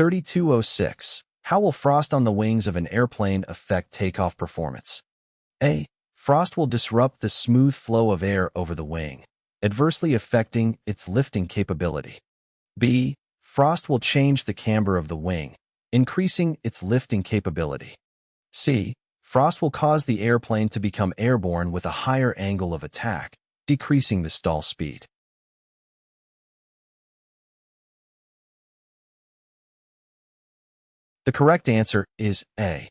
Q3206. How will frost on the wings of an airplane affect takeoff performance? A. Frost will disrupt the smooth flow of air over the wing, adversely affecting its lifting capability. B. Frost will change the camber of the wing, increasing its lifting capability. C. Frost will cause the airplane to become airborne with a higher angle of attack, decreasing the stall speed. The correct answer is A.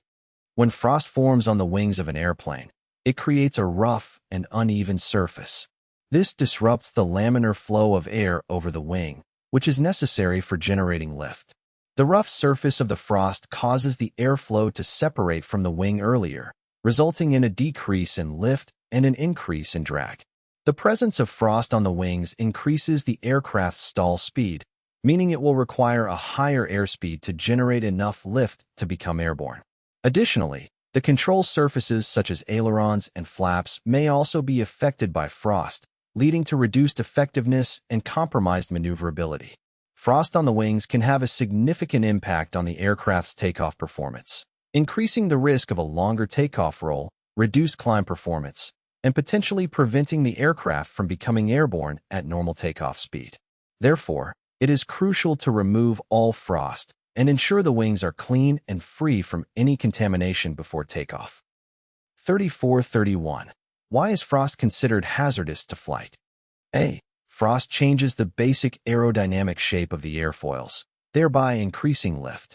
When frost forms on the wings of an airplane, it creates a rough and uneven surface. This disrupts the laminar flow of air over the wing, which is necessary for generating lift. The rough surface of the frost causes the airflow to separate from the wing earlier, resulting in a decrease in lift and an increase in drag. The presence of frost on the wings increases the aircraft's stall speed, meaning it will require a higher airspeed to generate enough lift to become airborne. Additionally, the control surfaces such as ailerons and flaps may also be affected by frost, leading to reduced effectiveness and compromised maneuverability. Frost on the wings can have a significant impact on the aircraft's takeoff performance, increasing the risk of a longer takeoff roll, reduced climb performance, and potentially preventing the aircraft from becoming airborne at normal takeoff speed. Therefore, it is crucial to remove all frost and ensure the wings are clean and free from any contamination before takeoff. 3431. Why is frost considered hazardous to flight? A. Frost changes the basic aerodynamic shape of the airfoils, thereby increasing lift.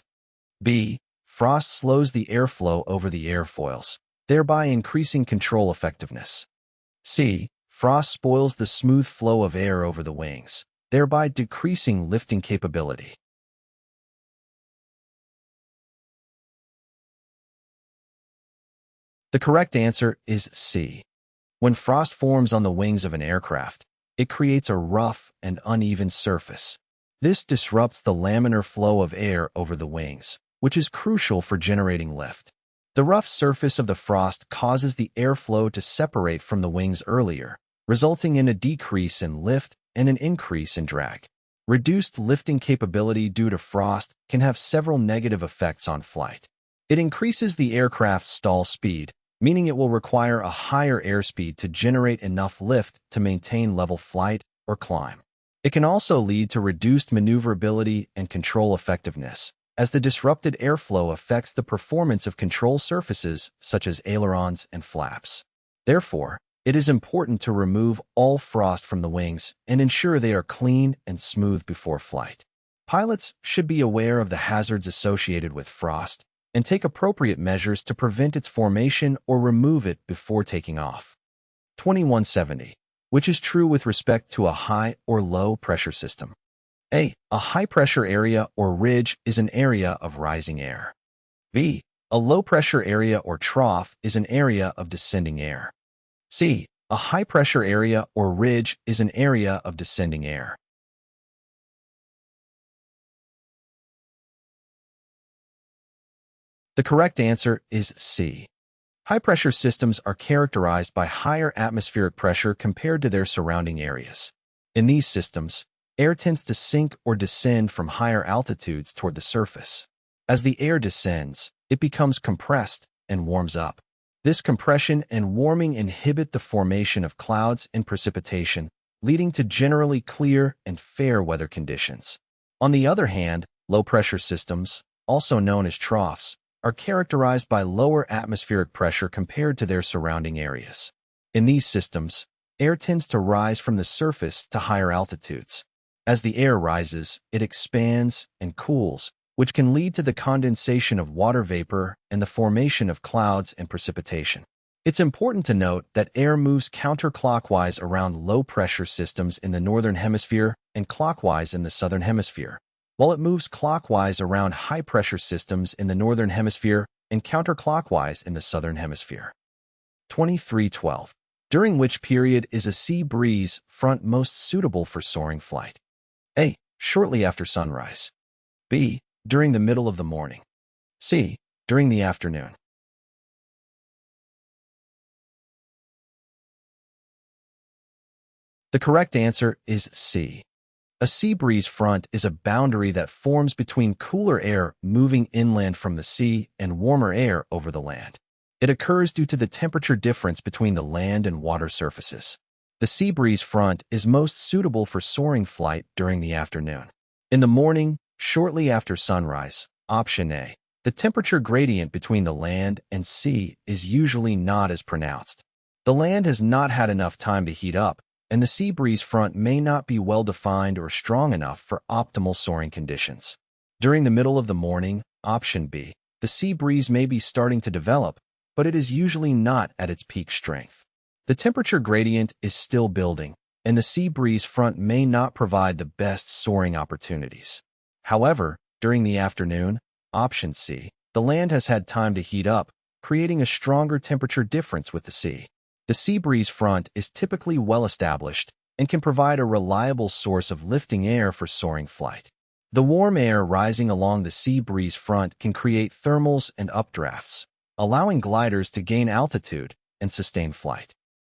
B. Frost slows the airflow over the airfoils, thereby increasing control effectiveness. C. Frost spoils the smooth flow of air over the wings, thereby decreasing lifting capability. The correct answer is C. When frost forms on the wings of an aircraft, it creates a rough and uneven surface. This disrupts the laminar flow of air over the wings, which is crucial for generating lift. The rough surface of the frost causes the airflow to separate from the wings earlier, resulting in a decrease in lift and an increase in drag. Reduced lifting capability due to frost can have several negative effects on flight. It increases the aircraft's stall speed, meaning it will require a higher airspeed to generate enough lift to maintain level flight or climb. It can also lead to reduced maneuverability and control effectiveness, as the disrupted airflow affects the performance of control surfaces such as ailerons and flaps. Therefore, it is important to remove all frost from the wings and ensure they are clean and smooth before flight. Pilots should be aware of the hazards associated with frost and take appropriate measures to prevent its formation or remove it before taking off. 2170. Which is true with respect to a high or low pressure system? A. A high pressure area or ridge is an area of rising air. B. A low pressure area or trough is an area of descending air. C. A high pressure area or ridge is an area of descending air. The correct answer is C. High-pressure systems are characterized by higher atmospheric pressure compared to their surrounding areas. In these systems, air tends to sink or descend from higher altitudes toward the surface. As the air descends, it becomes compressed and warms up. This compression and warming inhibit the formation of clouds and precipitation, leading to generally clear and fair weather conditions. On the other hand, low-pressure systems, also known as troughs, are characterized by lower atmospheric pressure compared to their surrounding areas. In these systems, air tends to rise from the surface to higher altitudes. As the air rises, it expands and cools, which can lead to the condensation of water vapor and the formation of clouds and precipitation. It's important to note that air moves counterclockwise around low-pressure systems in the northern hemisphere and clockwise in the southern hemisphere, while it moves clockwise around high-pressure systems in the northern hemisphere and counterclockwise in the southern hemisphere. 2312. During which period is a sea breeze front most suitable for soaring flight? A. Shortly after sunrise. B. During the middle of the morning. C. During the afternoon. The correct answer is C. A sea breeze front is a boundary that forms between cooler air moving inland from the sea and warmer air over the land. It occurs due to the temperature difference between the land and water surfaces. The sea breeze front is most suitable for soaring flight during the afternoon. In the morning, shortly after sunrise, option A, the temperature gradient between the land and sea is usually not as pronounced. The land has not had enough time to heat up, and the sea breeze front may not be well-defined or strong enough for optimal soaring conditions. During the middle of the morning, option B, the sea breeze may be starting to develop, but it is usually not at its peak strength. The temperature gradient is still building, and the sea breeze front may not provide the best soaring opportunities. However, during the afternoon, option C, the land has had time to heat up, creating a stronger temperature difference with the sea. The sea breeze front is typically well-established and can provide a reliable source of lifting air for soaring flight. The warm air rising along the sea breeze front can create thermals and updrafts, allowing gliders to gain altitude and sustain flight.